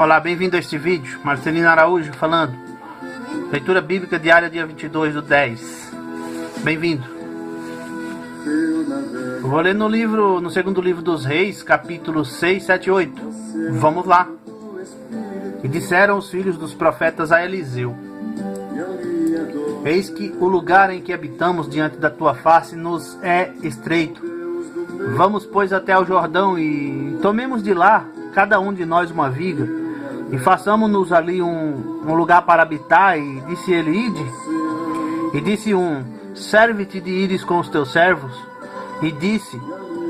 Olá, bem-vindo a este vídeo. Marcelino Araújo falando. Leitura bíblica diária, dia 22/10. Bem-vindo. Vou ler no segundo livro dos Reis, capítulos 6, 7 e 8. Vamos lá. E disseram os filhos dos profetas a Eliseu: Eis que o lugar em que habitamos diante da tua face nos é estreito. Vamos, pois, até ao Jordão e tomemos de lá, cada um de nós, uma viga, e façamos-nos ali um lugar para habitar. E disse ele: Ide. E disse um: Serve-te de ires com os teus servos. E disse: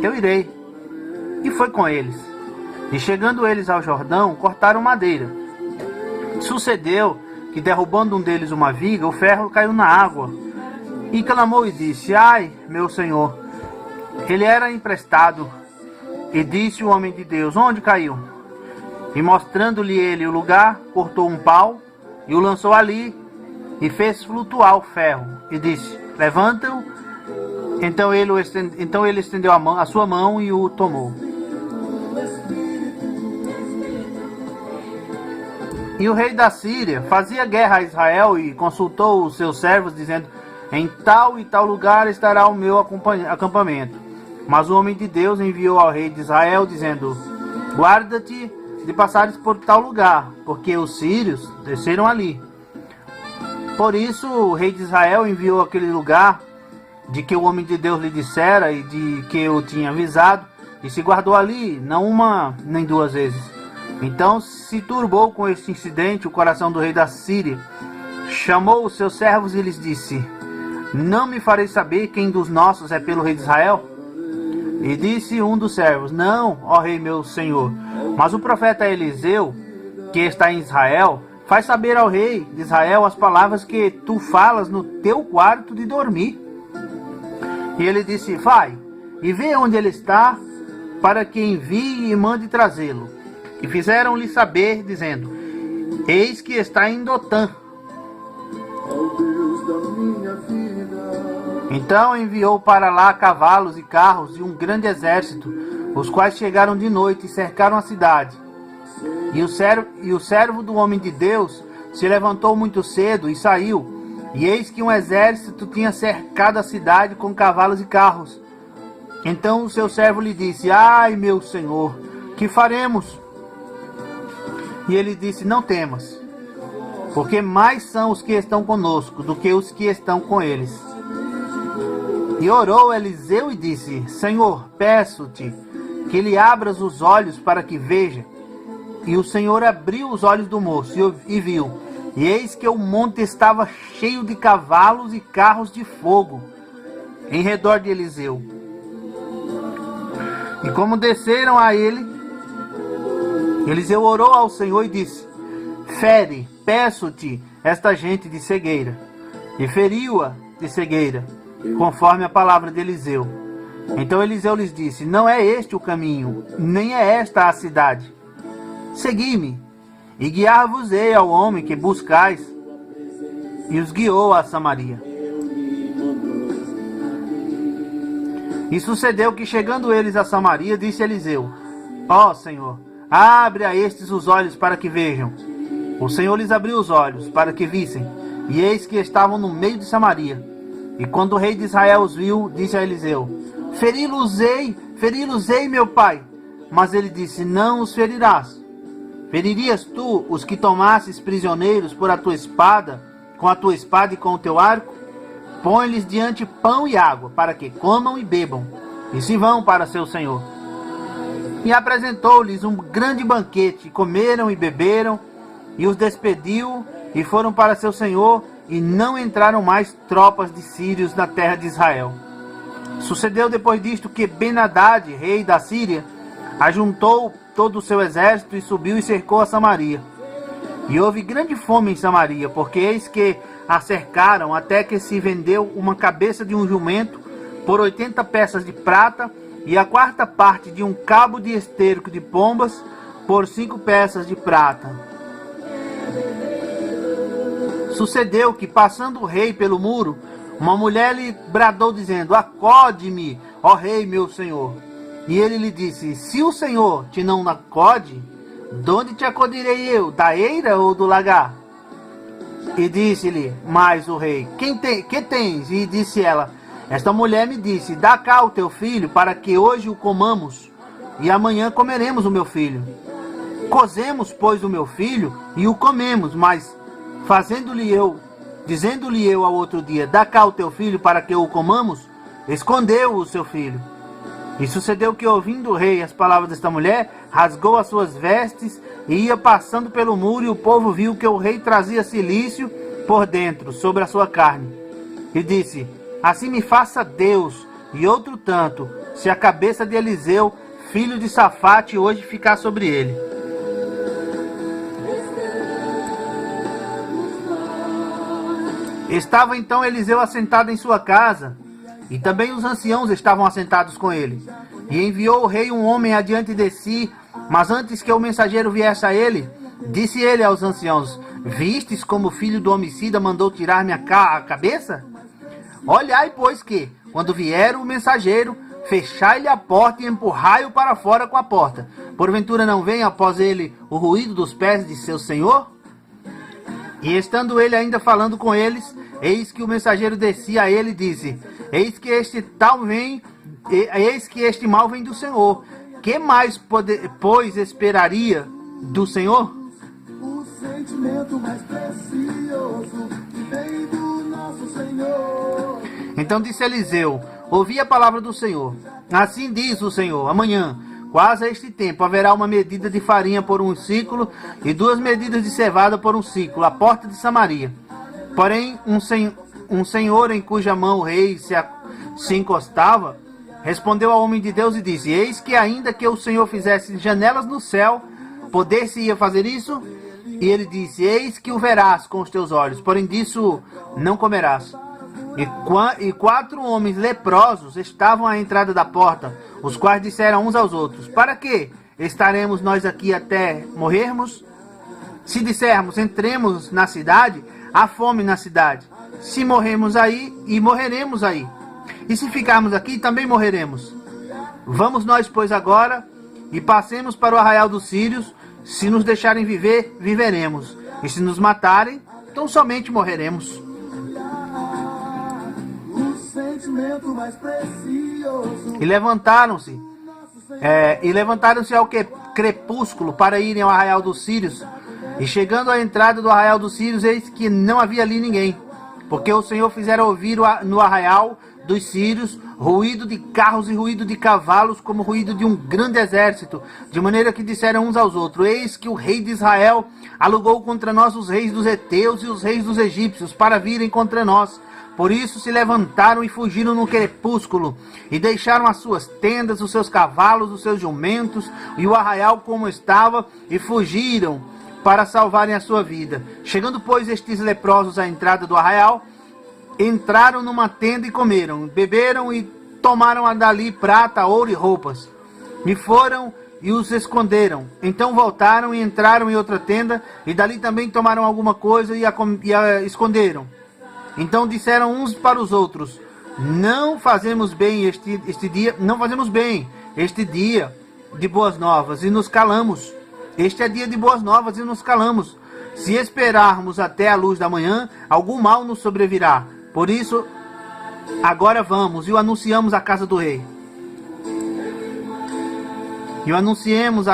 Eu irei. E foi com eles. E chegando eles ao Jordão, cortaram madeira. Sucedeu que, derrubando um deles uma viga, o ferro caiu na água. E clamou e disse: Ai, meu senhor! Ele era emprestado. E disse o homem de Deus: Onde caiu? E mostrando-lhe ele o lugar, cortou um pau e o lançou ali e fez flutuar o ferro. E disse: Levanta-o. Então ele estendeu a sua mão e o tomou. E o rei da Síria fazia guerra a Israel e consultou os seus servos, dizendo: Em tal e tal lugar estará o meu acampamento. Mas o homem de Deus enviou ao rei de Israel, dizendo: Guarda-te de passares por tal lugar, porque os sírios desceram ali. Por isso o rei de Israel enviou aquele lugar de que o homem de Deus lhe dissera e de que eu tinha avisado, e se guardou ali, não uma nem duas vezes. Então se turbou com este incidente o coração do rei da Síria. Chamou os seus servos e lhes disse: Não me fareis saber quem dos nossos é pelo rei de Israel? E disse um dos servos: Não, ó rei meu senhor, mas o profeta Eliseu, que está em Israel, faz saber ao rei de Israel as palavras que tu falas no teu quarto de dormir. E ele disse: Vai, e vê onde ele está, para que envie e mande trazê-lo. E fizeram-lhe saber, dizendo: Eis que está em Dotã. Então enviou para lá cavalos e carros e um grande exército, os quais chegaram de noite e cercaram a cidade. E o servo do homem de Deus se levantou muito cedo e saiu, e eis que um exército tinha cercado a cidade com cavalos e carros. Então o seu servo lhe disse: Ai, meu senhor, que faremos? E ele disse: Não temas, porque mais são os que estão conosco do que os que estão com eles. E orou Eliseu e disse: Senhor, peço-te que lhe abras os olhos para que veja. E o Senhor abriu os olhos do moço e viu. E eis que o monte estava cheio de cavalos e carros de fogo em redor de Eliseu. E como desceram a ele, Eliseu orou ao Senhor e disse: Fere, peço-te, esta gente de cegueira. E feriu-a de cegueira, conforme a palavra de Eliseu. Então Eliseu lhes disse: Não é este o caminho, nem é esta a cidade. Segui-me, e guiar-vos-ei ao homem que buscais. E os guiou a Samaria. E sucedeu que, chegando eles a Samaria, disse Eliseu: Ó Senhor, abre a estes os olhos para que vejam. O Senhor lhes abriu os olhos para que vissem, e eis que estavam no meio de Samaria. E quando o rei de Israel os viu, disse a Eliseu: Feri-los-ei, meu pai. Mas ele disse: Não os ferirás. Feririas tu os que tomasses prisioneiros por a tua espada, com a tua espada e com o teu arco? Põe-lhes diante pão e água, para que comam e bebam, e se vão para seu senhor. E apresentou-lhes um grande banquete, e comeram e beberam, e os despediu, e foram para seu senhor, e não entraram mais tropas de sírios na terra de Israel. Sucedeu depois disto que Ben-Hadad, rei da Síria, ajuntou todo o seu exército e subiu e cercou a Samaria. E houve grande fome em Samaria, porque eis que a cercaram, até que se vendeu uma cabeça de um jumento por 80 peças de prata, e a quarta parte de um cabo de esterco de pombas por 5 peças de prata. Sucedeu que, passando o rei pelo muro, uma mulher lhe bradou, dizendo: Acode-me, ó rei meu senhor. E ele lhe disse: Se o Senhor te não acode, donde te acudirei eu? Da eira ou do lagar? E disse-lhe mais o rei: que tens? E disse ela: esta mulher me disse: dá cá o teu filho, para que hoje o comamos, e amanhã comeremos o meu filho. Cozemos, pois, o meu filho, e o comemos, mas dizendo-lhe eu ao outro dia: dá cá o teu filho, para que o comamos, escondeu o seu filho. E sucedeu que, ouvindo o rei as palavras desta mulher, rasgou as suas vestes e ia passando pelo muro, e o povo viu que o rei trazia cilício por dentro, sobre a sua carne. E disse: assim me faça Deus, e outro tanto, se a cabeça de Eliseu, filho de Safate, hoje ficar sobre ele. Estava então Eliseu assentado em sua casa, e também os anciãos estavam assentados com ele. E enviou o rei um homem adiante de si, mas antes que o mensageiro viesse a ele, disse ele aos anciãos: vistes como o filho do homicida mandou tirar-me a cabeça? Olhai, pois, que, quando vier o mensageiro, fechai-lhe a porta e empurrai-o para fora com a porta. Porventura não vem após ele o ruído dos pés de seu senhor? E estando ele ainda falando com eles, eis que o mensageiro descia a ele e disse: eis que este mal vem do Senhor. Que mais, pois, esperaria do Senhor? O sentimento mais precioso que vem do nosso Senhor. Então disse Eliseu: ouvi a palavra do Senhor. Assim diz o Senhor: amanhã, quase a este tempo, haverá uma medida de farinha por um ciclo e 2 medidas de cevada por um ciclo, à porta de Samaria. Porém, um senhor em cuja mão o rei se encostava, respondeu ao homem de Deus e disse: eis que ainda que o Senhor fizesse janelas no céu, poder-se-ia fazer isso? E ele disse: eis que o verás com os teus olhos, porém disso não comerás. E 4 homens leprosos estavam à entrada da porta, os quais disseram uns aos outros: para que estaremos nós aqui até morrermos? Se dissermos: entremos na cidade, há fome na cidade. Se morrermos aí, e morreremos aí. E se ficarmos aqui, também morreremos. Vamos nós, pois, agora, e passemos para o arraial dos sírios. Se nos deixarem viver, viveremos. E se nos matarem, então somente morreremos. E levantaram-se ao crepúsculo para irem ao arraial dos sírios. E chegando à entrada do arraial dos sírios, eis que não havia ali ninguém, porque o Senhor fizera ouvir no arraial dos sírios ruído de carros e ruído de cavalos, como ruído de um grande exército, de maneira que disseram uns aos outros: eis que o rei de Israel alugou contra nós os reis dos heteus e os reis dos egípcios para virem contra nós. Por isso se levantaram e fugiram no crepúsculo, e deixaram as suas tendas, os seus cavalos, os seus jumentos, e o arraial como estava, e fugiram para salvarem a sua vida. Chegando, pois, estes leprosos à entrada do arraial, entraram numa tenda e comeram, beberam e tomaram dali prata, ouro e roupas. E foram e os esconderam. Então voltaram e entraram em outra tenda, e dali também tomaram alguma coisa e a esconderam. Então disseram uns para os outros: não fazemos bem este dia de boas novas, e nos calamos. Este é dia de boas novas e nos calamos. Se esperarmos até a luz da manhã, algum mal nos sobrevirá. Por isso, agora vamos e o anunciamos à casa do rei. E o anunciaremos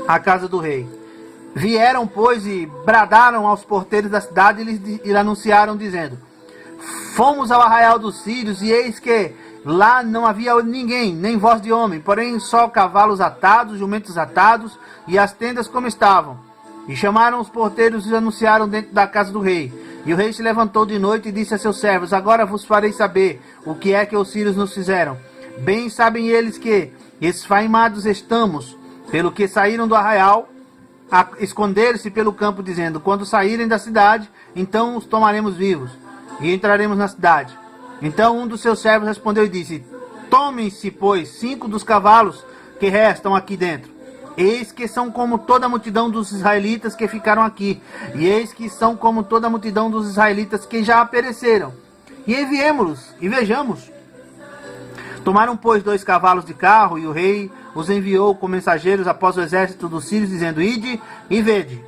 à casa do rei. Vieram, pois, e bradaram aos porteiros da cidade e lhes anunciaram, dizendo: fomos ao arraial dos sírios, e eis que lá não havia ninguém, nem voz de homem, porém só cavalos atados, jumentos atados, e as tendas como estavam. E chamaram os porteiros e anunciaram dentro da casa do rei. E o rei se levantou de noite e disse a seus servos: agora vos farei saber o que é que os sírios nos fizeram. Bem sabem eles que esfaimados estamos, pelo que saíram do arraial a esconder-se pelo campo, dizendo: quando saírem da cidade, então os tomaremos vivos, e entraremos na cidade. Então um dos seus servos respondeu e disse: tomem-se, pois, 5 dos cavalos que restam aqui dentro. Eis que são como toda a multidão dos israelitas que ficaram aqui, e eis que são como toda a multidão dos israelitas que já pereceram. E enviemo-los, e vejamos. Tomaram, pois, 2 cavalos de carro, e o rei os enviou com mensageiros após o exército dos sírios, dizendo: ide e vede.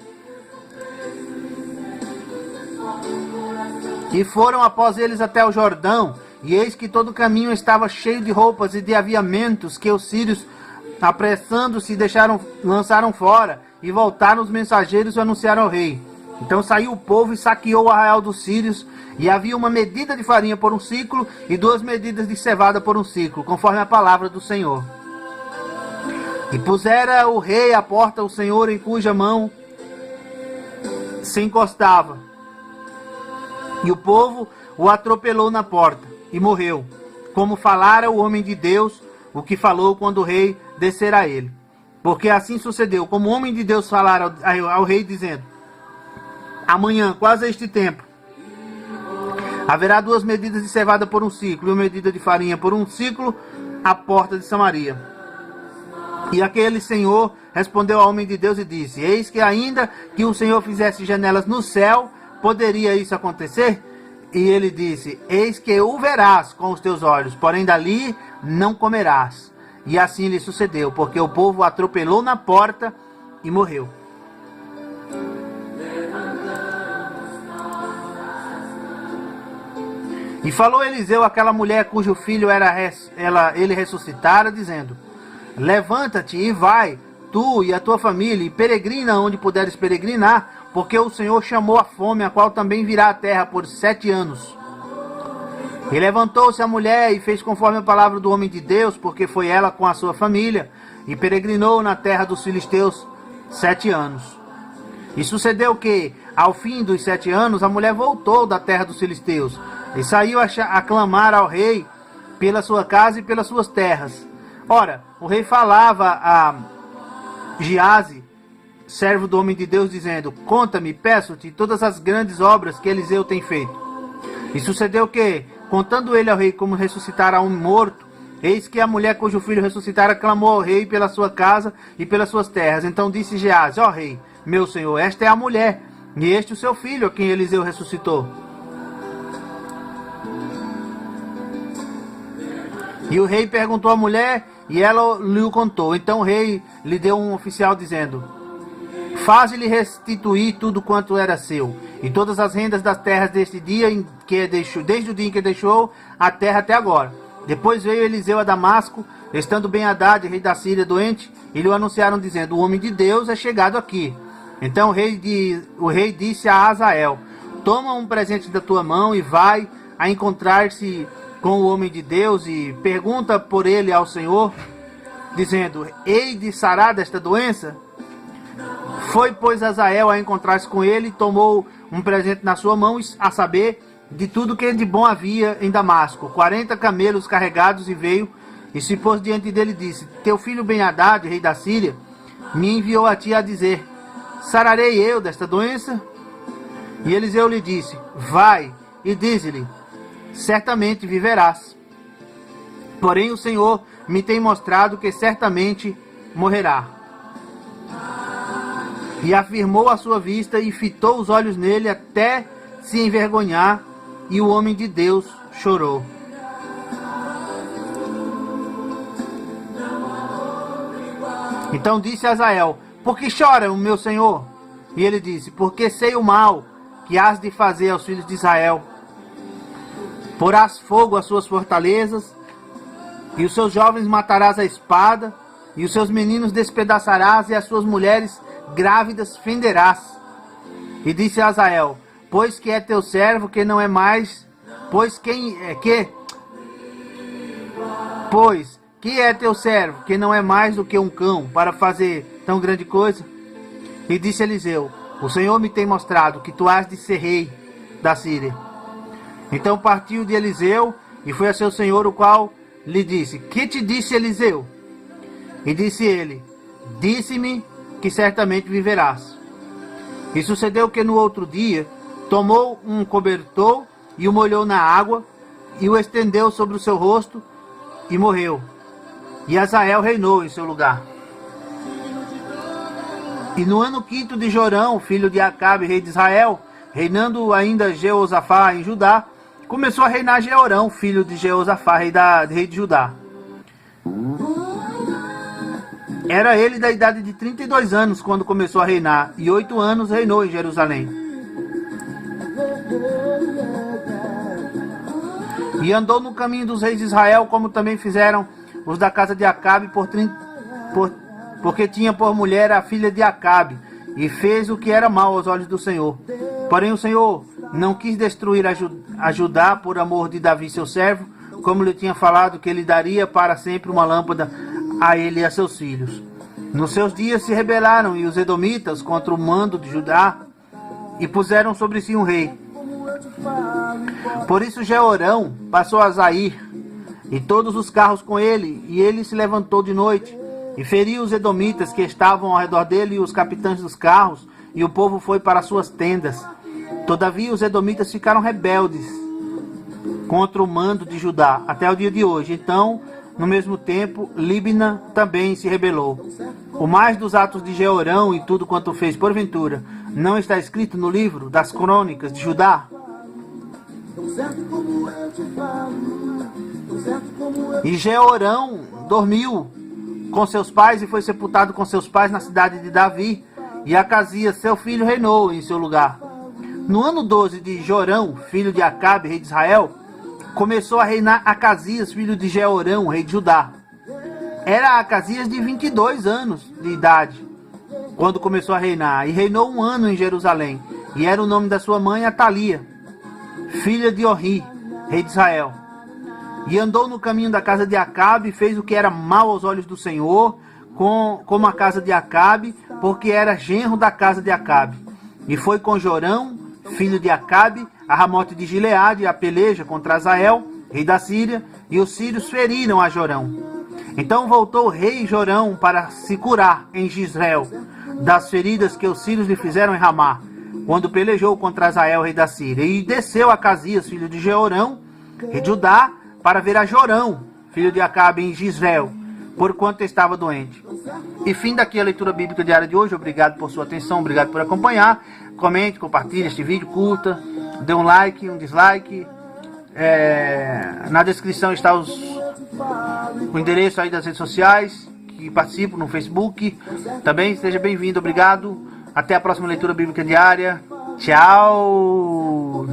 E foram após eles até o Jordão, e eis que todo o caminho estava cheio de roupas e de aviamentos, que os sírios, apressando-se, lançaram fora, e voltaram os mensageiros e anunciaram ao rei. Então saiu o povo e saqueou o arraial dos sírios, e havia 1 medida de farinha por 1 ciclo, e 2 medidas de cevada por 1 ciclo, conforme a palavra do Senhor. E pusera o rei à porta o Senhor, em cuja mão se encostava. E o povo o atropelou na porta, e morreu, como falara o homem de Deus, o que falou quando o rei descera a ele. Porque assim sucedeu, como o homem de Deus falara ao rei, dizendo: amanhã, quase a este tempo, haverá 2 medidas de cevada por 1 ciclo, e 1 medida de farinha por 1 ciclo, à porta de Samaria. E aquele senhor respondeu ao homem de Deus e disse: eis que ainda que o Senhor fizesse janelas no céu, poderia isso acontecer? E ele disse: eis que o verás com os teus olhos, porém dali não comerás. E assim lhe sucedeu, porque o povo o atropelou na porta e morreu. E falou Eliseu àquela mulher cujo filho ele ressuscitara, dizendo: levanta-te e vai, tu e a tua família, e peregrina onde puderes peregrinar, porque o Senhor chamou a fome, a qual também virá à terra por 7 anos. E levantou-se a mulher e fez conforme a palavra do homem de Deus, porque foi ela com a sua família, e peregrinou na terra dos filisteus 7 anos. E sucedeu que, ao fim dos 7 anos, a mulher voltou da terra dos filisteus, e saiu a clamar ao rei pela sua casa e pelas suas terras. Ora, o rei falava a Giazi, servo do homem de Deus, dizendo: conta-me, peço-te, todas as grandes obras que Eliseu tem feito. E sucedeu que, contando ele ao rei como ressuscitara um morto, eis que a mulher cujo filho ressuscitara clamou ao rei pela sua casa e pelas suas terras. Então disse Geazi: ó rei, meu senhor, esta é a mulher, e este o seu filho, a quem Eliseu ressuscitou. E o rei perguntou à mulher, e ela lhe o contou. Então o rei lhe deu um oficial, dizendo: faze-lhe restituir tudo quanto era seu, e todas as rendas das terras desde o dia em que deixou a terra até agora. Depois veio Eliseu a Damasco, estando Ben-Hadad, rei da Síria, doente, e lhe anunciaram, dizendo: o homem de Deus é chegado aqui. Então o rei disse a Azael: toma um presente da tua mão e vai a encontrar-se com o homem de Deus, e pergunta por ele ao Senhor, dizendo: hei de sarar desta doença? Foi, pois, Azael a encontrar-se com ele, e tomou um presente na sua mão, a saber, de tudo que de bom havia em Damasco, 40 camelos carregados, e veio, e se pôs diante dele e disse: teu filho Ben-Hadad, rei da Síria, me enviou a ti a dizer: sararei eu desta doença? E Eliseu lhe disse: vai, e dize-lhe: certamente viverás. Porém o Senhor me tem mostrado que certamente morrerá. E afirmou a sua vista e fitou os olhos nele até se envergonhar, e o homem de Deus chorou. Então disse Azael: por que chora o meu senhor? E ele disse: porque sei o mal que hás de fazer aos filhos de Israel. Porás fogo às suas fortalezas, e os seus jovens matarás a espada, e os seus meninos despedaçarás, e as suas mulheres grávidas fenderás. E disse a Azael: pois que é teu servo, que não é mais, pois que é teu servo, que não é mais do que um cão, para fazer tão grande coisa? E disse Eliseu: o Senhor me tem mostrado que tu has de ser rei da Síria. Então partiu de Eliseu e foi a seu senhor, o qual lhe disse: que te disse Eliseu? E disse ele: disse-me que certamente viverás. E sucedeu que no outro dia tomou um cobertor e o molhou na água, e o estendeu sobre o seu rosto, e morreu. E Azael reinou em seu lugar. E no ano 5º de Jorão, filho de Acabe, rei de Israel, reinando ainda Jeosafá em Judá, começou a reinar Jeorão, filho de Jeosafá, rei de Judá. Era ele da idade de 32 anos quando começou a reinar, e 8 anos reinou em Jerusalém. E andou no caminho dos reis de Israel, como também fizeram os da casa de Acabe, porque tinha por mulher a filha de Acabe, e fez o que era mal aos olhos do Senhor. Porém o Senhor não quis destruir a Judá por amor de Davi seu servo, como lhe tinha falado que ele daria para sempre uma lâmpada a ele e a seus filhos. Nos seus dias se rebelaram e os edomitas contra o mando de Judá, e puseram sobre si um rei. Por isso Jeorão passou a Zair, e todos os carros com ele, e ele se levantou de noite, e feriu os edomitas que estavam ao redor dele, e os capitães dos carros, e o povo foi para suas tendas. Todavia os edomitas ficaram rebeldes contra o mando de Judá, até o dia de hoje. Então, no mesmo tempo, Líbina também se rebelou. O mais dos atos de Jeorão e tudo quanto fez porventura, não está escrito no livro das crônicas de Judá? E Jeorão dormiu com seus pais e foi sepultado com seus pais na cidade de Davi, e Acasias, seu filho, reinou em seu lugar. No ano 12 de Jorão, filho de Acabe, rei de Israel, começou a reinar Acasias, filho de Jeorão, rei de Judá. Era Acasias de 22 anos de idade quando começou a reinar, e reinou 1 ano em Jerusalém, e era o nome da sua mãe Atalia, filha de Orri, rei de Israel. E andou no caminho da casa de Acabe, e fez o que era mal aos olhos do Senhor, como a casa de Acabe, porque era genro da casa de Acabe. E foi com Jorão, filho de Acabe, a Ramote de Gileade, a peleja contra Azael, rei da Síria, e os sírios feriram a Jorão. Então voltou o rei Jorão para se curar em Jizreel das feridas que os sírios lhe fizeram em Ramá, quando pelejou contra Azael, rei da Síria. E desceu Acasias, filho de Jeorão, rei de Judá, para ver a Jorão, filho de Acabe, em Jizreel, porquanto estava doente. E fim daqui a leitura bíblica diária de hoje. Obrigado por sua atenção, obrigado por acompanhar. Comente, compartilhe este vídeo, curta, dê um like, um dislike. Na descrição está o endereço aí das redes sociais que participo no Facebook. Também seja bem-vindo, obrigado. Até a próxima leitura bíblica diária. Tchau!